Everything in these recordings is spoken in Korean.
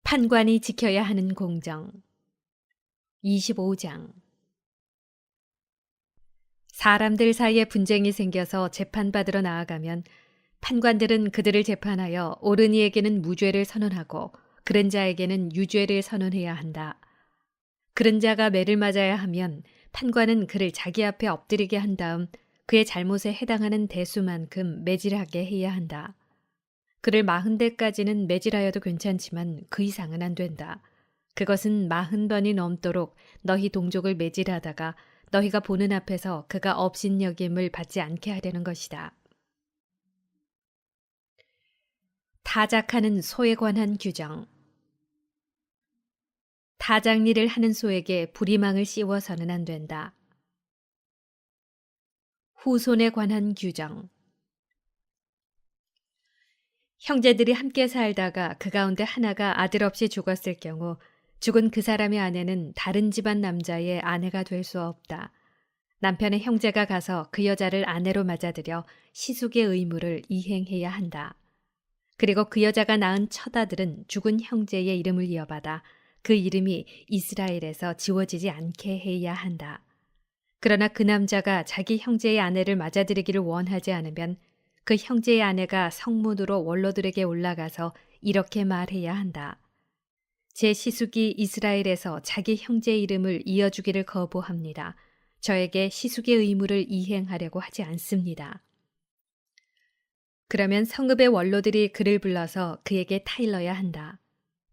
판관이 지켜야 하는 공정. 25장. 사람들 사이에 분쟁이 생겨서 재판받으러 나아가면 판관들은 그들을 재판하여 옳은 이에게는 무죄를 선언하고 그른 자에게는 유죄를 선언해야 한다. 그른 자가 매를 맞아야 하면 판관은 그를 자기 앞에 엎드리게 한 다음 그의 잘못에 해당하는 대수만큼 매질하게 해야 한다. 그를 40대까지는 매질하여도 괜찮지만 그 이상은 안 된다. 그것은 40번이 넘도록 너희 동족을 매질하다가 너희가 보는 앞에서 그가 업신여김을 받지 않게 하려는 것이다. 타작하는 소에 관한 규정. 타작일을 하는 소에게 부리망을 씌워서는 안 된다. 후손에 관한 규정. 형제들이 함께 살다가 그 가운데 하나가 아들 없이 죽었을 경우 죽은 그 사람의 아내는 다른 집안 남자의 아내가 될 수 없다. 남편의 형제가 가서 그 여자를 아내로 맞아들여 시숙의 의무를 이행해야 한다. 그리고 그 여자가 낳은 첫 아들은 죽은 형제의 이름을 이어받아 그 이름이 이스라엘에서 지워지지 않게 해야 한다. 그러나 그 남자가 자기 형제의 아내를 맞아들이기를 원하지 않으면 그 형제의 아내가 성문으로 원로들에게 올라가서 이렇게 말해야 한다. 제 시숙이 이스라엘에서 자기 형제의 이름을 이어주기를 거부합니다. 저에게 시숙의 의무를 이행하려고 하지 않습니다. 그러면 성읍의 원로들이 그를 불러서 그에게 타일러야 한다.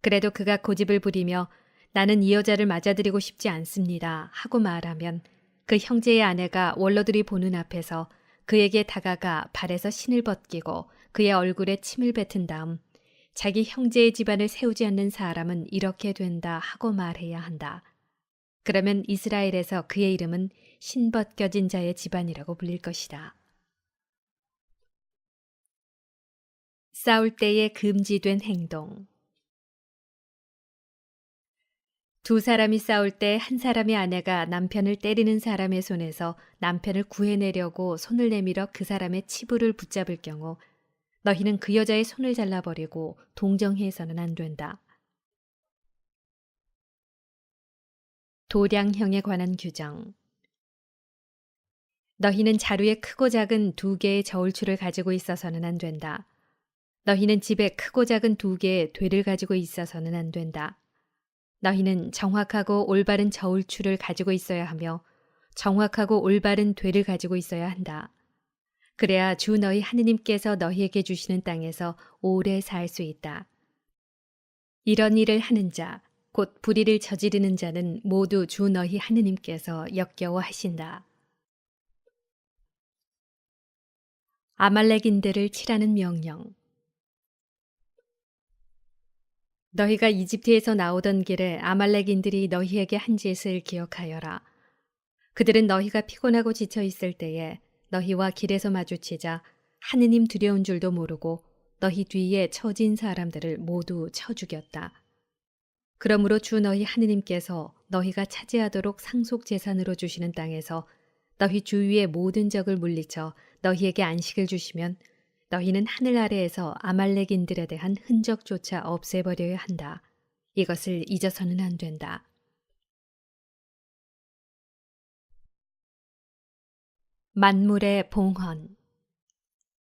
그래도 그가 고집을 부리며 나는 이 여자를 맞아들이고 싶지 않습니다 하고 말하면 그 형제의 아내가 원로들이 보는 앞에서 그에게 다가가 발에서 신을 벗기고 그의 얼굴에 침을 뱉은 다음 자기 형제의 집안을 세우지 않는 사람은 이렇게 된다 하고 말해야 한다. 그러면 이스라엘에서 그의 이름은 신벗겨진 자의 집안이라고 불릴 것이다. 싸울 때에 금지된 행동. 두 사람이 싸울 때 한 사람의 아내가 남편을 때리는 사람의 손에서 남편을 구해내려고 손을 내밀어 그 사람의 치부를 붙잡을 경우 너희는 그 여자의 손을 잘라버리고 동정해서는 안 된다. 도량형에 관한 규정. 너희는 자루에 크고 작은 2개의 저울추를 가지고 있어서는 안 된다. 너희는 집에 크고 작은 2개의 되를 가지고 있어서는 안 된다. 너희는 정확하고 올바른 저울추를 가지고 있어야 하며 정확하고 올바른 되를 가지고 있어야 한다. 그래야 주 너희 하느님께서 너희에게 주시는 땅에서 오래 살 수 있다. 이런 일을 하는 자, 곧 불의를 저지르는 자는 모두 주 너희 하느님께서 역겨워하신다. 아말렉인들을 치라는 명령. 너희가 이집트에서 나오던 길에 아말렉인들이 너희에게 한 짓을 기억하여라. 그들은 너희가 피곤하고 지쳐 있을 때에 너희와 길에서 마주치자 하느님 두려운 줄도 모르고 너희 뒤에 처진 사람들을 모두 쳐 죽였다. 그러므로 주 너희 하느님께서 너희가 차지하도록 상속 재산으로 주시는 땅에서 너희 주위의 모든 적을 물리쳐 너희에게 안식을 주시면 너희는 하늘 아래에서 아말렉인들에 대한 흔적조차 없애버려야 한다. 이것을 잊어서는 안 된다. 만물의 봉헌.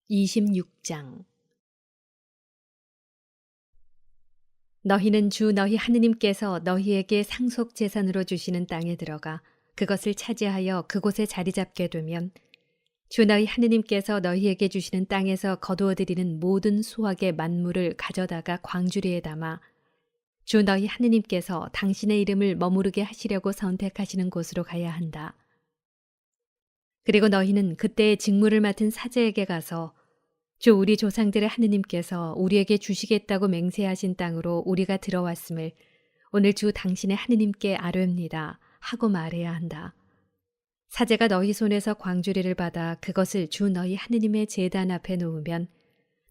26장. 너희는 주 너희 하느님께서 너희에게 상속 재산으로 주시는 땅에 들어가 그것을 차지하여 그곳에 자리 잡게 되면 주 너희 하느님께서 너희에게 주시는 땅에서 거두어들이는 모든 수확의 만물을 가져다가 광주리에 담아 주 너희 하느님께서 당신의 이름을 머무르게 하시려고 선택하시는 곳으로 가야 한다. 그리고 너희는 그때의 직무를 맡은 사제에게 가서 주 우리 조상들의 하느님께서 우리에게 주시겠다고 맹세하신 땅으로 우리가 들어왔음을 오늘 주 당신의 하느님께 아뢰옵니다 하고 말해야 한다. 사제가 너희 손에서 광주리를 받아 그것을 주 너희 하느님의 제단 앞에 놓으면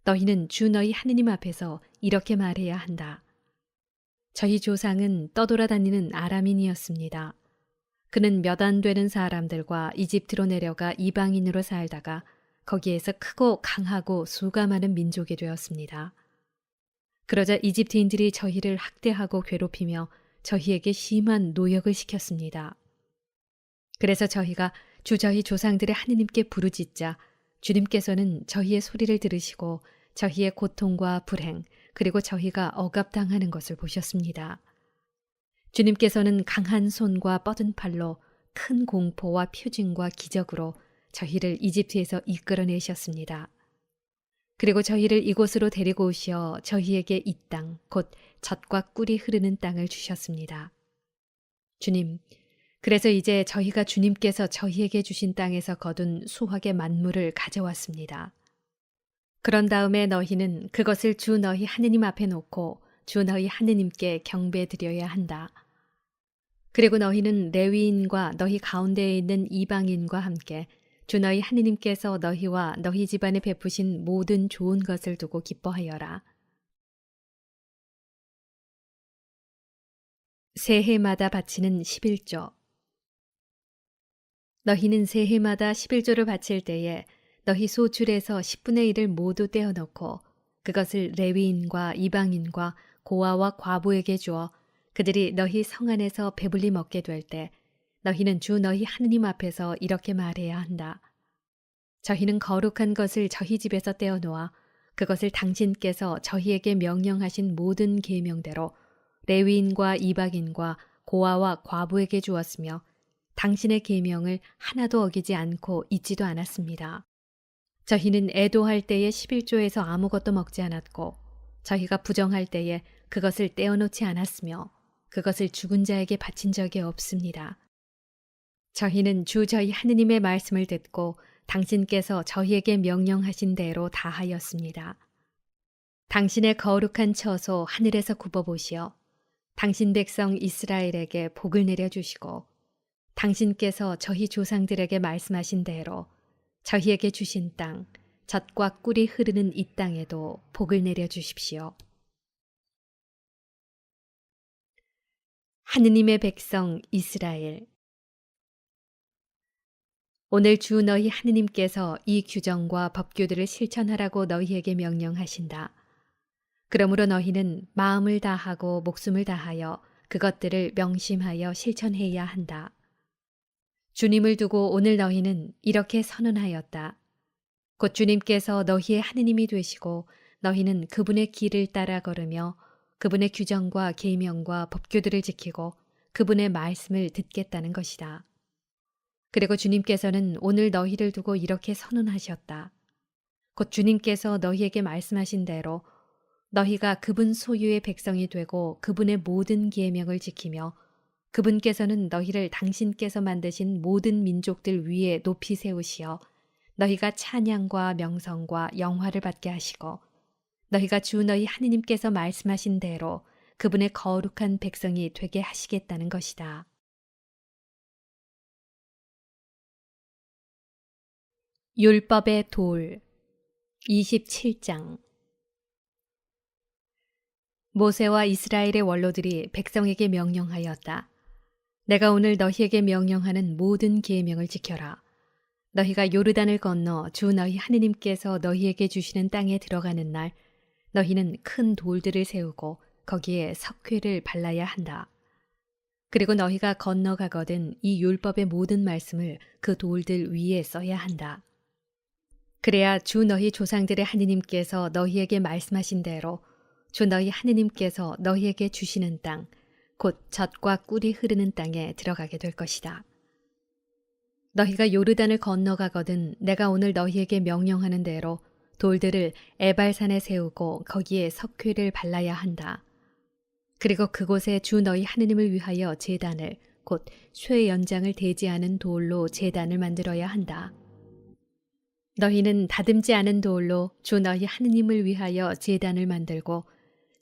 너희는 주 너희 하느님 앞에서 이렇게 말해야 한다. 저희 조상은 떠돌아다니는 아람인이었습니다. 그는 몇 안 되는 사람들과 이집트로 내려가 이방인으로 살다가 거기에서 크고 강하고 수가 많은 민족이 되었습니다. 그러자 이집트인들이 저희를 학대하고 괴롭히며 저희에게 심한 노역을 시켰습니다. 그래서 저희가 주 저희 조상들의 하느님께 부르짖자 주님께서는 저희의 소리를 들으시고 저희의 고통과 불행 그리고 저희가 억압당하는 것을 보셨습니다. 주님께서는 강한 손과 뻗은 팔로 큰 공포와 표징과 기적으로 저희를 이집트에서 이끌어내셨습니다. 그리고 저희를 이곳으로 데리고 오시어 저희에게 이 땅, 곧 젖과 꿀이 흐르는 땅을 주셨습니다. 주님, 그래서 이제 저희가 주님께서 저희에게 주신 땅에서 거둔 수확의 만물을 가져왔습니다. 그런 다음에 너희는 그것을 주 너희 하느님 앞에 놓고 주 너희 하느님께 경배드려야 한다. 그리고 너희는 레위인과 너희 가운데에 있는 이방인과 함께 주 너희 하느님께서 너희와 너희 집안에 베푸신 모든 좋은 것을 두고 기뻐하여라. 새해마다 바치는 11조. 너희는 새해마다 11조를 바칠 때에 너희 소출에서 10분의 1을 모두 떼어놓고 그것을 레위인과 이방인과 고아와 과부에게 주어 그들이 너희 성 안에서 배불리 먹게 될 때 너희는 주 너희 하느님 앞에서 이렇게 말해야 한다. 저희는 거룩한 것을 저희 집에서 떼어놓아 그것을 당신께서 저희에게 명령하신 모든 계명대로 레위인과 이방인과 고아와 과부에게 주었으며 당신의 계명을 하나도 어기지 않고 잊지도 않았습니다. 저희는 애도할 때에 11조에서 아무것도 먹지 않았고 저희가 부정할 때에 그것을 떼어놓지 않았으며 그것을 죽은 자에게 바친 적이 없습니다. 저희는 주 저희 하느님의 말씀을 듣고 당신께서 저희에게 명령하신 대로 다 하였습니다. 당신의 거룩한 처소 하늘에서 굽어보시어 당신 백성 이스라엘에게 복을 내려주시고 당신께서 저희 조상들에게 말씀하신 대로 저희에게 주신 땅, 젖과 꿀이 흐르는 이 땅에도 복을 내려주십시오. 하느님의 백성 이스라엘. 오늘 주 너희 하느님께서 이 규정과 법규들을 실천하라고 너희에게 명령하신다. 그러므로 너희는 마음을 다하고 목숨을 다하여 그것들을 명심하여 실천해야 한다. 주님을 두고 오늘 너희는 이렇게 선언하였다. 곧 주님께서 너희의 하느님이 되시고 너희는 그분의 길을 따라 걸으며 그분의 규정과 계명과 법규들을 지키고 그분의 말씀을 듣겠다는 것이다. 그리고 주님께서는 오늘 너희를 두고 이렇게 선언하셨다. 곧 주님께서 너희에게 말씀하신 대로 너희가 그분 소유의 백성이 되고 그분의 모든 계명을 지키며 그분께서는 너희를 당신께서 만드신 모든 민족들 위에 높이 세우시어 너희가 찬양과 명성과 영화를 받게 하시고 너희가 주 너희 하느님께서 말씀하신 대로 그분의 거룩한 백성이 되게 하시겠다는 것이다. 율법의 돌 27장. 모세와 이스라엘의 원로들이 백성에게 명령하였다. 내가 오늘 너희에게 명령하는 모든 계명을 지켜라. 너희가 요르단을 건너 주 너희 하느님께서 너희에게 주시는 땅에 들어가는 날 너희는 큰 돌들을 세우고 거기에 석회를 발라야 한다. 그리고 너희가 건너가거든 이 율법의 모든 말씀을 그 돌들 위에 써야 한다. 그래야 주 너희 조상들의 하느님께서 너희에게 말씀하신 대로 주 너희 하느님께서 너희에게 주시는 땅, 곧 젖과 꿀이 흐르는 땅에 들어가게 될 것이다. 너희가 요르단을 건너가거든 내가 오늘 너희에게 명령하는 대로 돌들을 에발산에 세우고 거기에 석회를 발라야 한다. 그리고 그곳에 주 너희 하느님을 위하여 제단을 곧 쇠 연장을 대지하는 돌로 제단을 만들어야 한다. 너희는 다듬지 않은 돌로 주 너희 하느님을 위하여 제단을 만들고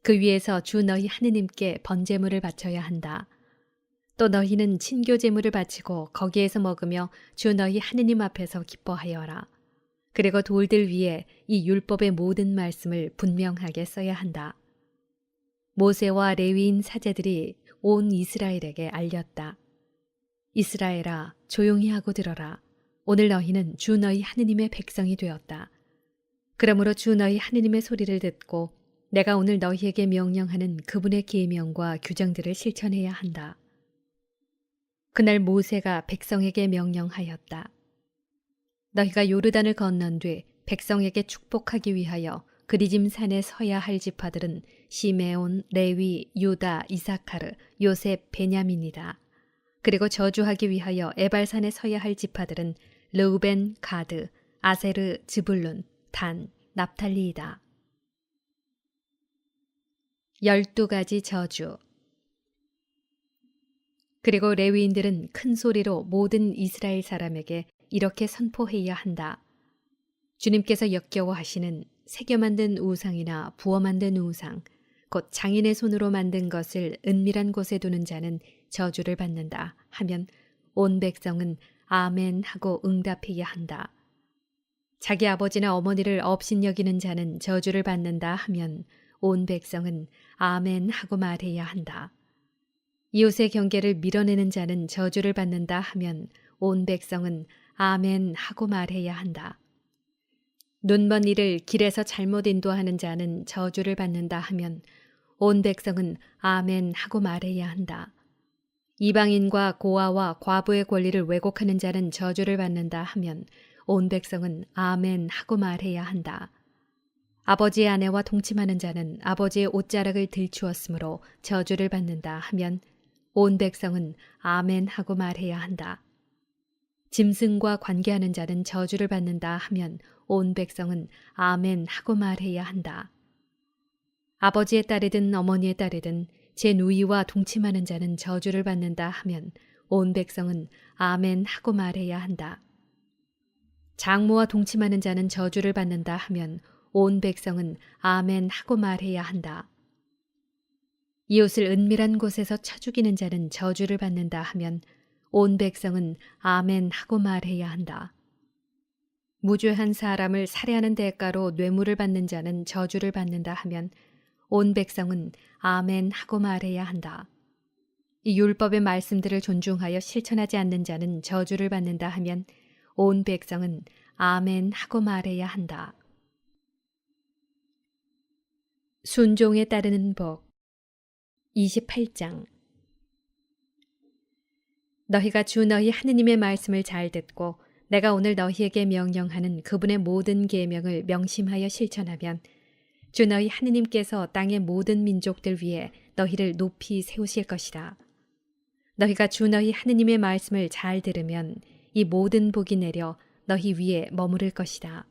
그 위에서 주 너희 하느님께 번제물을 바쳐야 한다. 또 너희는 친교제물을 바치고 거기에서 먹으며 주 너희 하느님 앞에서 기뻐하여라. 그리고 돌들 위에 이 율법의 모든 말씀을 분명하게 써야 한다. 모세와 레위인 사제들이 온 이스라엘에게 알렸다. 이스라엘아, 조용히 하고 들어라. 오늘 너희는 주 너희 하느님의 백성이 되었다. 그러므로 주 너희 하느님의 소리를 듣고 내가 오늘 너희에게 명령하는 그분의 계명과 규정들을 실천해야 한다. 그날 모세가 백성에게 명령하였다. 너희가 요르단을 건넌 뒤 백성에게 축복하기 위하여 그리짐 산에 서야 할 지파들은 시메온, 레위, 유다, 이사카르, 요셉, 베냐민이다. 그리고 저주하기 위하여 에발산에 서야 할 지파들은 르우벤, 가드, 아세르, 즈불룬, 단, 납탈리이다. 12가지 저주. 그리고 레위인들은 큰 소리로 모든 이스라엘 사람에게 이렇게 선포해야 한다. 주님께서 역겨워하시는 새겨 만든 우상이나 부어 만든 우상, 곧 장인의 손으로 만든 것을 은밀한 곳에 두는 자는 저주를 받는다 하면 온 백성은 아멘 하고 응답해야 한다. 자기 아버지나 어머니를 업신여기는 자는 저주를 받는다 하면 온 백성은 아멘 하고 말해야 한다. 이웃의 경계를 밀어내는 자는 저주를 받는다 하면 온 백성은 아멘 하고 말해야 한다. 눈먼 이를 길에서 잘못 인도하는 자는 저주를 받는다 하면 온 백성은 아멘 하고 말해야 한다. 이방인과 고아와 과부의 권리를 왜곡하는 자는 저주를 받는다 하면 온 백성은 아멘 하고 말해야 한다. 아버지의 아내와 동침하는 자는 아버지의 옷자락을 들추었으므로 저주를 받는다 하면 온 백성은 아멘 하고 말해야 한다. 짐승과 관계하는 자는 저주를 받는다 하면 온 백성은 아멘 하고 말해야 한다. 아버지의 딸이든 어머니의 딸이든 제 누이와 동침하는 자는 저주를 받는다 하면 온 백성은 아멘 하고 말해야 한다. 장모와 동침하는 자는 저주를 받는다 하면 온 백성은 아멘 하고 말해야 한다. 이웃을 은밀한 곳에서 쳐 죽이는 자는 저주를 받는다 하면 온 백성은 아멘 하고 말해야 한다. 무죄한 사람을 살해하는 대가로 뇌물을 받는 자는 저주를 받는다 하면 온 백성은 아멘 하고 말해야 한다. 이 율법의 말씀들을 존중하여 실천하지 않는 자는 저주를 받는다 하면 온 백성은 아멘 하고 말해야 한다. 순종에 따르는 복 28장. 너희가 주 너희 하느님의 말씀을 잘 듣고 내가 오늘 너희에게 명령하는 그분의 모든 계명을 명심하여 실천하면 주 너희 하느님께서 땅의 모든 민족들 위에 너희를 높이 세우실 것이다. 너희가 주 너희 하느님의 말씀을 잘 들으면 이 모든 복이 내려 너희 위에 머무를 것이다.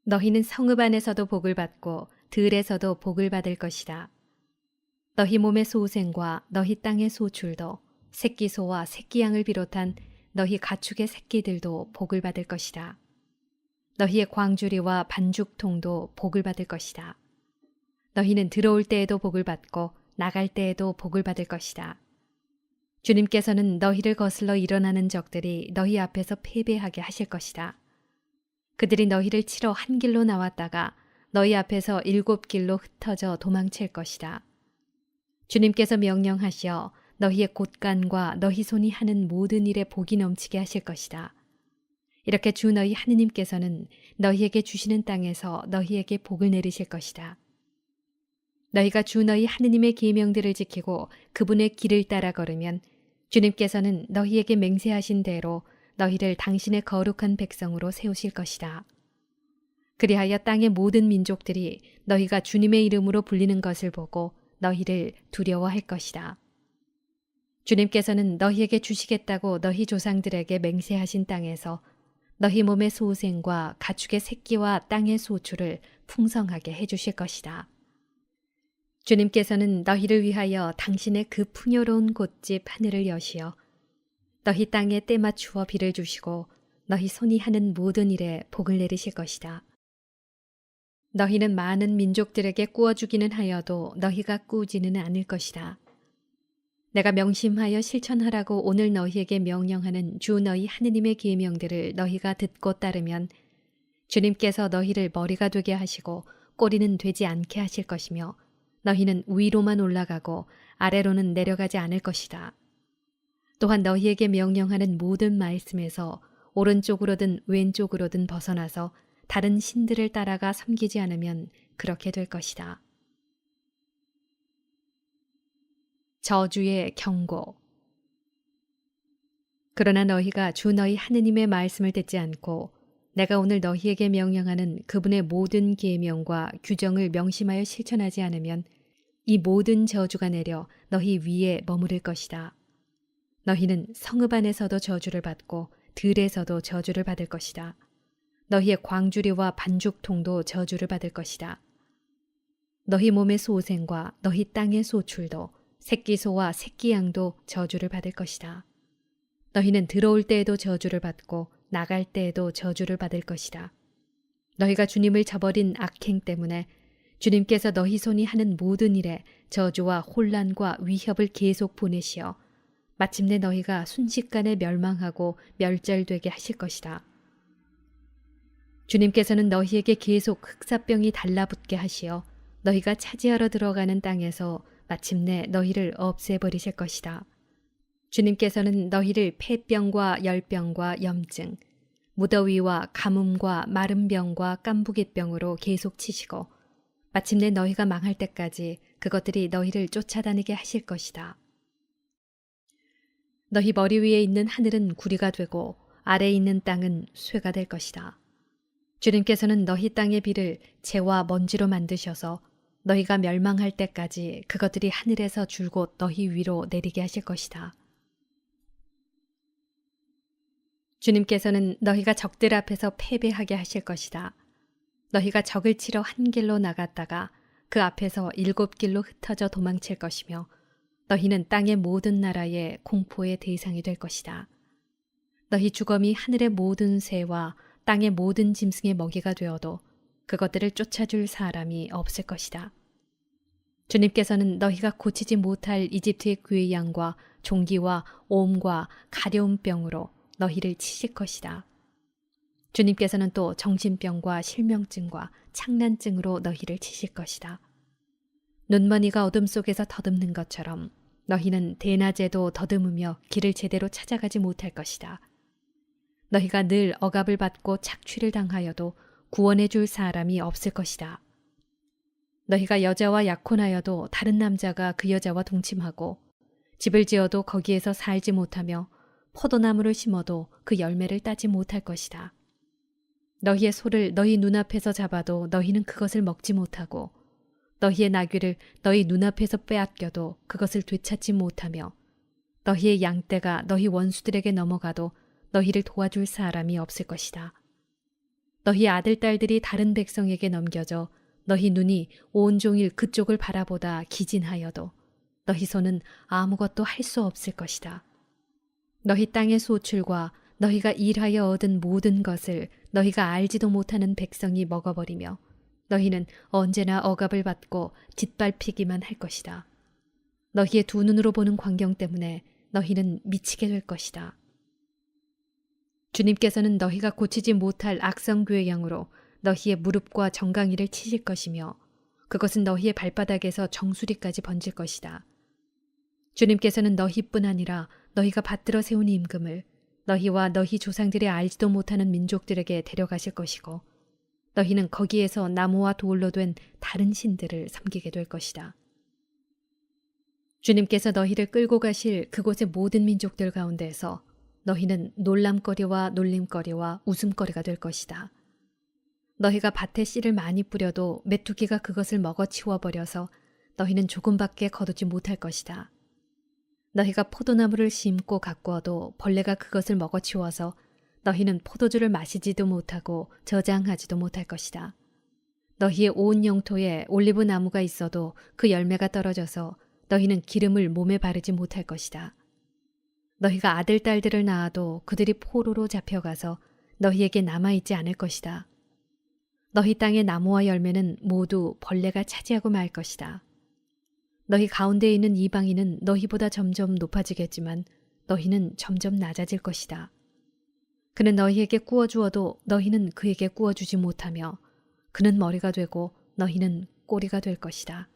너희는 성읍 안에서도 복을 받고 들에서도 복을 받을 것이다. 너희 몸의 소생과 너희 땅의 소출도 새끼소와 새끼양을 비롯한 너희 가축의 새끼들도 복을 받을 것이다. 너희의 광주리와 반죽통도 복을 받을 것이다. 너희는 들어올 때에도 복을 받고 나갈 때에도 복을 받을 것이다. 주님께서는 너희를 거슬러 일어나는 적들이 너희 앞에서 패배하게 하실 것이다. 그들이 너희를 치러 한 길로 나왔다가 너희 앞에서 7길로 흩어져 도망칠 것이다. 주님께서 명령하시어 너희의 곳간과 너희 손이 하는 모든 일에 복이 넘치게 하실 것이다. 이렇게 주 너희 하느님께서는 너희에게 주시는 땅에서 너희에게 복을 내리실 것이다. 너희가 주 너희 하느님의 계명들을 지키고 그분의 길을 따라 걸으면 주님께서는 너희에게 맹세하신 대로 너희를 당신의 거룩한 백성으로 세우실 것이다. 그리하여 땅의 모든 민족들이 너희가 주님의 이름으로 불리는 것을 보고 너희를 두려워할 것이다. 주님께서는 너희에게 주시겠다고 너희 조상들에게 맹세하신 땅에서 너희 몸의 소생과 가축의 새끼와 땅의 소출을 풍성하게 해주실 것이다. 주님께서는 너희를 위하여 당신의 그 풍요로운 곳집 하늘을 여시어 너희 땅에 때맞추어 비를 주시고 너희 손이 하는 모든 일에 복을 내리실 것이다. 너희는 많은 민족들에게 꾸어 주기는 하여도 너희가 꾸지는 않을 것이다. 내가 명심하여 실천하라고 오늘 너희에게 명령하는 주 너희 하느님의 계명들을 너희가 듣고 따르면 주님께서 너희를 머리가 되게 하시고 꼬리는 되지 않게 하실 것이며 너희는 위로만 올라가고 아래로는 내려가지 않을 것이다. 또한 너희에게 명령하는 모든 말씀에서 오른쪽으로든 왼쪽으로든 벗어나서 다른 신들을 따라가 섬기지 않으면 그렇게 될 것이다. 저주의 경고. 그러나 너희가 주 너희 하느님의 말씀을 듣지 않고 내가 오늘 너희에게 명령하는 그분의 모든 계명과 규정을 명심하여 실천하지 않으면 이 모든 저주가 내려 너희 위에 머무를 것이다. 너희는 성읍 안에서도 저주를 받고 들에서도 저주를 받을 것이다. 너희의 광주리와 반죽통도 저주를 받을 것이다. 너희 몸의 소생과 너희 땅의 소출도 새끼소와 새끼양도 저주를 받을 것이다. 너희는 들어올 때에도 저주를 받고 나갈 때에도 저주를 받을 것이다. 너희가 주님을 저버린 악행 때문에 주님께서 너희 손이 하는 모든 일에 저주와 혼란과 위협을 계속 보내시어 마침내 너희가 순식간에 멸망하고 멸절되게 하실 것이다. 주님께서는 너희에게 계속 흑사병이 달라붙게 하시어 너희가 차지하러 들어가는 땅에서 마침내 너희를 없애버리실 것이다. 주님께서는 너희를 폐병과 열병과 염증, 무더위와 가뭄과 마른병과 깐부기병으로 계속 치시고 마침내 너희가 망할 때까지 그것들이 너희를 쫓아다니게 하실 것이다. 너희 머리 위에 있는 하늘은 구리가 되고 아래에 있는 땅은 쇠가 될 것이다. 주님께서는 너희 땅의 비를 재와 먼지로 만드셔서 너희가 멸망할 때까지 그것들이 하늘에서 줄곧 너희 위로 내리게 하실 것이다. 주님께서는 너희가 적들 앞에서 패배하게 하실 것이다. 너희가 적을 치러 한 길로 나갔다가 그 앞에서 7길로 흩어져 도망칠 것이며 너희는 땅의 모든 나라의 공포의 대상이 될 것이다. 너희 주검이 하늘의 모든 새와 땅의 모든 짐승의 먹이가 되어도 그것들을 쫓아줄 사람이 없을 것이다. 주님께서는 너희가 고치지 못할 이집트의 괴양과 종기와 옴과 가려운 병으로 너희를 치실 것이다. 주님께서는 또 정신병과 실명증과 창난증으로 너희를 치실 것이다. 눈머니가 어둠 속에서 더듬는 것처럼 너희는 대낮에도 더듬으며 길을 제대로 찾아가지 못할 것이다. 너희가 늘 억압을 받고 착취를 당하여도 구원해 줄 사람이 없을 것이다. 너희가 여자와 약혼하여도 다른 남자가 그 여자와 동침하고 집을 지어도 거기에서 살지 못하며 포도나무를 심어도 그 열매를 따지 못할 것이다. 너희의 소를 너희 눈앞에서 잡아도 너희는 그것을 먹지 못하고 너희의 나귀를 너희 눈앞에서 빼앗겨도 그것을 되찾지 못하며 너희의 양떼가 너희 원수들에게 넘어가도 너희를 도와줄 사람이 없을 것이다. 너희 아들, 딸들이 다른 백성에게 넘겨져 너희 눈이 온종일 그쪽을 바라보다 기진하여도 너희 손은 아무것도 할 수 없을 것이다. 너희 땅의 소출과 너희가 일하여 얻은 모든 것을 너희가 알지도 못하는 백성이 먹어버리며 너희는 언제나 억압을 받고 짓밟히기만 할 것이다. 너희의 두 눈으로 보는 광경 때문에 너희는 미치게 될 것이다. 주님께서는 너희가 고치지 못할 악성괴양으로 너희의 무릎과 정강이를 치실 것이며 그것은 너희의 발바닥에서 정수리까지 번질 것이다. 주님께서는 너희뿐 아니라 너희가 받들어 세운 임금을 너희와 너희 조상들이 알지도 못하는 민족들에게 데려가실 것이고 너희는 거기에서 나무와 돌로 된 다른 신들을 섬기게 될 것이다. 주님께서 너희를 끌고 가실 그곳의 모든 민족들 가운데에서 너희는 놀람거리와 놀림거리와 웃음거리가 될 것이다. 너희가 밭에 씨를 많이 뿌려도 메뚜기가 그것을 먹어치워버려서 너희는 조금밖에 거두지 못할 것이다. 너희가 포도나무를 심고 가꾸어도 벌레가 그것을 먹어치워서 너희는 포도주를 마시지도 못하고 저장하지도 못할 것이다. 너희의 온 영토에 올리브 나무가 있어도 그 열매가 떨어져서 너희는 기름을 몸에 바르지 못할 것이다. 너희가 아들, 딸들을 낳아도 그들이 포로로 잡혀가서 너희에게 남아있지 않을 것이다. 너희 땅의 나무와 열매는 모두 벌레가 차지하고 말 것이다. 너희 가운데에 있는 이방인은 너희보다 점점 높아지겠지만 너희는 점점 낮아질 것이다. 그는 너희에게 구워주어도 너희는 그에게 구워주지 못하며 그는 머리가 되고 너희는 꼬리가 될 것이다.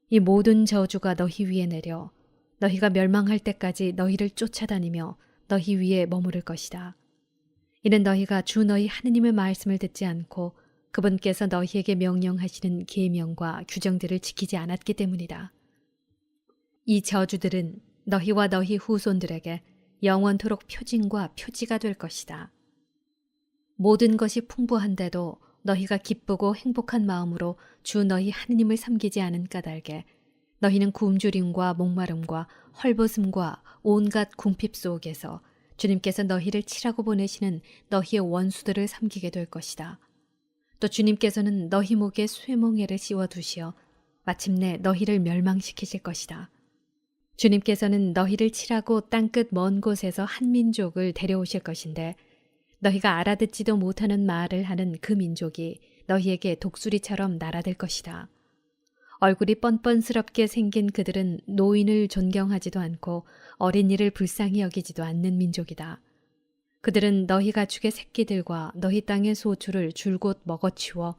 이 모든 저주가 너희 위에 내려 너희가 멸망할 때까지 너희를 쫓아다니며 너희 위에 머무를 것이다. 이는 너희가 주 너희 하느님의 말씀을 듣지 않고 그분께서 너희에게 명령하시는 계명과 규정들을 지키지 않았기 때문이다. 이 저주들은 너희와 너희 후손들에게 영원토록 표징과 표지가 될 것이다. 모든 것이 풍부한데도 너희가 기쁘고 행복한 마음으로 주 너희 하느님을 섬기지 않은 까닭에 너희는 굶주림과 목마름과 헐벗음과 온갖 궁핍 속에서 주님께서 너희를 치라고 보내시는 너희의 원수들을 섬기게 될 것이다. 또 주님께서는 너희 목에 쇠멍에를 씌워두시어 마침내 너희를 멸망시키실 것이다. 주님께서는 너희를 치라고 땅끝 먼 곳에서 한 민족을 데려오실 것인데 너희가 알아듣지도 못하는 말을 하는 그 민족이 너희에게 독수리처럼 날아들 것이다. 얼굴이 뻔뻔스럽게 생긴 그들은 노인을 존경하지도 않고 어린이를 불쌍히 여기지도 않는 민족이다. 그들은 너희 가축의 새끼들과 너희 땅의 소출을 줄곧 먹어치워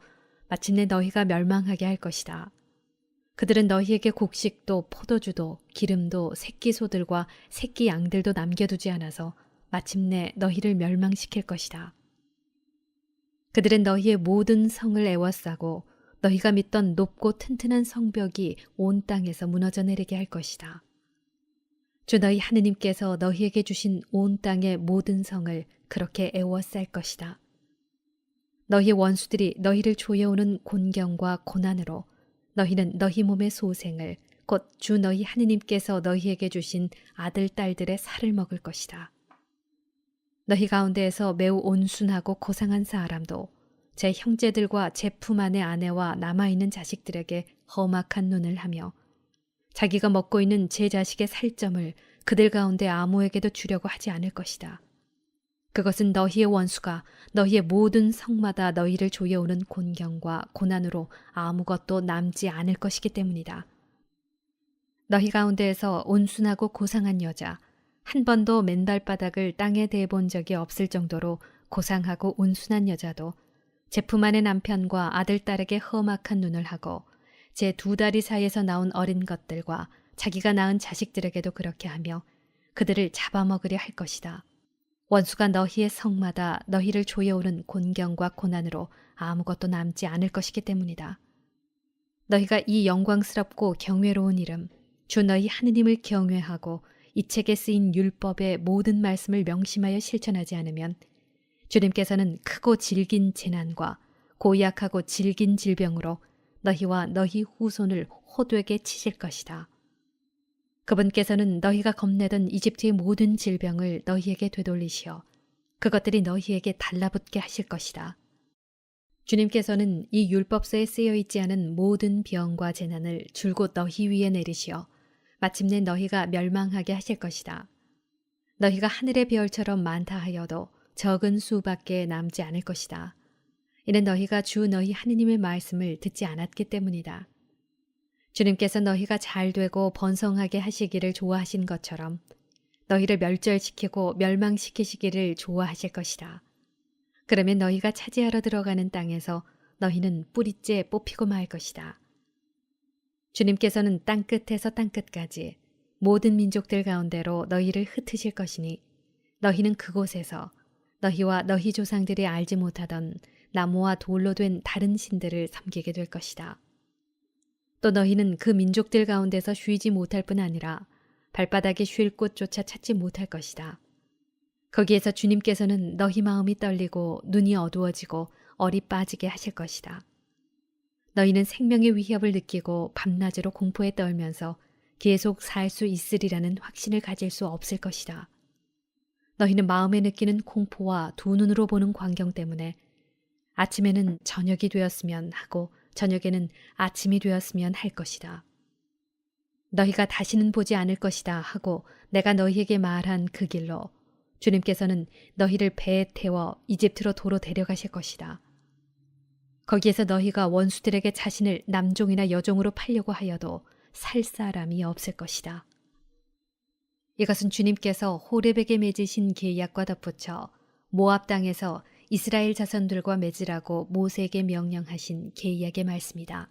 마침내 너희가 멸망하게 할 것이다. 그들은 너희에게 곡식도 포도주도 기름도 새끼 소들과 새끼 양들도 남겨두지 않아서 마침내 너희를 멸망시킬 것이다. 그들은 너희의 모든 성을 애워싸고 너희가 믿던 높고 튼튼한 성벽이 온 땅에서 무너져 내리게 할 것이다. 주 너희 하느님께서 너희에게 주신 온 땅의 모든 성을 그렇게 애워쌀 것이다. 너희 원수들이 너희를 조여오는 곤경과 고난으로 너희는 너희 몸의 소생을 곧 주 너희 하느님께서 너희에게 주신 아들 딸들의 살을 먹을 것이다. 너희 가운데에서 매우 온순하고 고상한 사람도 제 형제들과 제 품 안의 아내와 남아있는 자식들에게 험악한 눈을 하며 자기가 먹고 있는 제 자식의 살점을 그들 가운데 아무에게도 주려고 하지 않을 것이다. 그것은 너희의 원수가 너희의 모든 성마다 너희를 조여오는 곤경과 고난으로 아무것도 남지 않을 것이기 때문이다. 너희 가운데에서 온순하고 고상한 여자, 한 번도 맨발바닥을 땅에 대본 적이 없을 정도로 고상하고 온순한 여자도 제 품 안의 남편과 아들, 딸에게 험악한 눈을 하고 제 두 다리 사이에서 나온 어린 것들과 자기가 낳은 자식들에게도 그렇게 하며 그들을 잡아먹으려 할 것이다. 원수가 너희의 성마다 너희를 조여오는 곤경과 고난으로 아무것도 남지 않을 것이기 때문이다. 너희가 이 영광스럽고 경외로운 이름, 주 너희 하느님을 경외하고 이 책에 쓰인 율법의 모든 말씀을 명심하여 실천하지 않으면 주님께서는 크고 질긴 재난과 고약하고 질긴 질병으로 너희와 너희 후손을 호되게 치실 것이다. 그분께서는 너희가 겁내던 이집트의 모든 질병을 너희에게 되돌리시어 그것들이 너희에게 달라붙게 하실 것이다. 주님께서는 이 율법서에 쓰여 있지 않은 모든 병과 재난을 줄곧 너희 위에 내리시어 마침내 너희가 멸망하게 하실 것이다. 너희가 하늘의 별처럼 많다 하여도 적은 수밖에 남지 않을 것이다. 이는 너희가 주 너희 하느님의 말씀을 듣지 않았기 때문이다. 주님께서 너희가 잘되고 번성하게 하시기를 좋아하신 것처럼 너희를 멸절시키고 멸망시키시기를 좋아하실 것이다. 그러면 너희가 차지하러 들어가는 땅에서 너희는 뿌리째 뽑히고 말 것이다. 주님께서는 땅끝에서 땅끝까지 모든 민족들 가운데로 너희를 흩으실 것이니 너희는 그곳에서 너희와 너희 조상들이 알지 못하던 나무와 돌로 된 다른 신들을 섬기게 될 것이다. 또 너희는 그 민족들 가운데서 쉬지 못할 뿐 아니라 발바닥에 쉴 곳조차 찾지 못할 것이다. 거기에서 주님께서는 너희 마음이 떨리고 눈이 어두워지고 얼이 빠지게 하실 것이다. 너희는 생명의 위협을 느끼고 밤낮으로 공포에 떨면서 계속 살 수 있으리라는 확신을 가질 수 없을 것이다. 너희는 마음에 느끼는 공포와 두 눈으로 보는 광경 때문에 아침에는 저녁이 되었으면 하고 저녁에는 아침이 되었으면 할 것이다. 너희가 다시는 보지 않을 것이다 하고 내가 너희에게 말한 그 길로 주님께서는 너희를 배에 태워 이집트로 도로 데려가실 것이다. 거기에서 너희가 원수들에게 자신을 남종이나 여종으로 팔려고 하여도 살 사람이 없을 것이다. 이것은 주님께서 호렙에게 맺으신 계약과 덧붙여 모압 땅에서 이스라엘 자손들과 맺으라고 모세에게 명령하신 계약의 말씀이다.